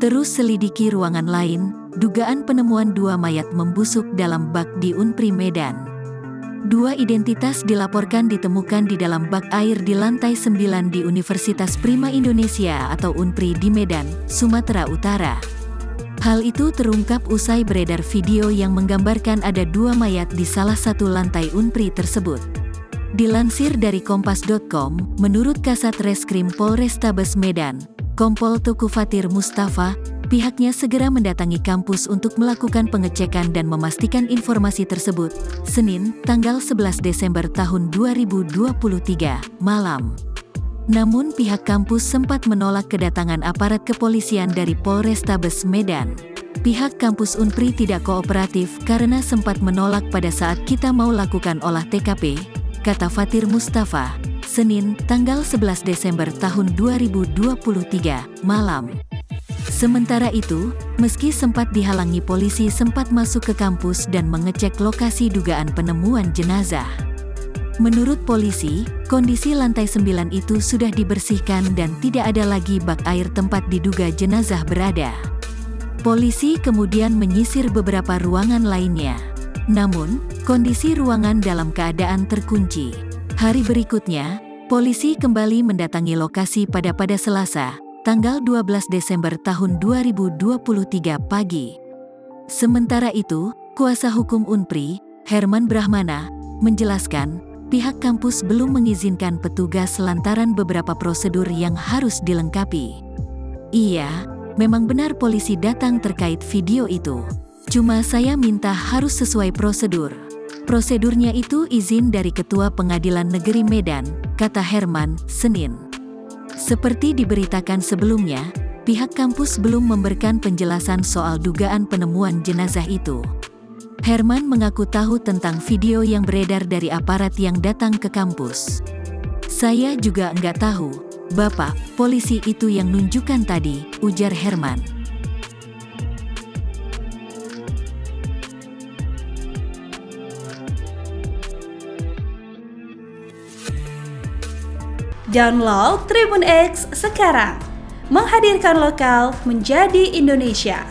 Terus selidiki ruangan lain, dugaan penemuan 2 mayat membusuk dalam bak di Unpri Medan. 2 identitas dilaporkan ditemukan di dalam bak air di lantai 9 di Universitas Prima Indonesia atau Unpri di Medan, Sumatera Utara. Hal itu terungkap usai beredar video yang menggambarkan ada 2 mayat di salah satu lantai Unpri tersebut. Dilansir dari kompas.com, menurut Kasat Reskrim Polrestabes Medan, Kompol Tuku Fatir Mustafa, pihaknya segera mendatangi kampus untuk melakukan pengecekan dan memastikan informasi tersebut, Senin, tanggal 11 Desember tahun 2023, malam. Namun pihak kampus sempat menolak kedatangan aparat kepolisian dari Polrestabes Medan. Pihak kampus Unpri tidak kooperatif karena sempat menolak pada saat kita mau lakukan olah TKP, kata Fatir Mustafa, Senin, tanggal 11 Desember tahun 2023, malam. Sementara itu, meski sempat dihalangi polisi sempat masuk ke kampus dan mengecek lokasi dugaan penemuan jenazah. Menurut polisi, kondisi lantai 9 itu sudah dibersihkan dan tidak ada lagi bak air tempat diduga jenazah berada. Polisi kemudian menyisir beberapa ruangan lainnya. Namun, kondisi ruangan dalam keadaan terkunci. Hari berikutnya, polisi kembali mendatangi lokasi pada Selasa, tanggal 12 Desember tahun 2023 pagi. Sementara itu, kuasa hukum Unpri, Herman Brahmana, menjelaskan, pihak kampus belum mengizinkan petugas lantaran beberapa prosedur yang harus dilengkapi. Iya, memang benar polisi datang terkait video itu. Cuma saya minta harus sesuai prosedur. Prosedurnya itu izin dari Ketua Pengadilan Negeri Medan, kata Herman, Senin. Seperti diberitakan sebelumnya, pihak kampus belum memberikan penjelasan soal dugaan penemuan jenazah itu. Herman mengaku tahu tentang video yang beredar dari aparat yang datang ke kampus. Saya juga nggak tahu, Bapak, polisi itu yang nunjukkan tadi, ujar Herman. Download Tribun X sekarang, menghadirkan lokal menjadi Indonesia.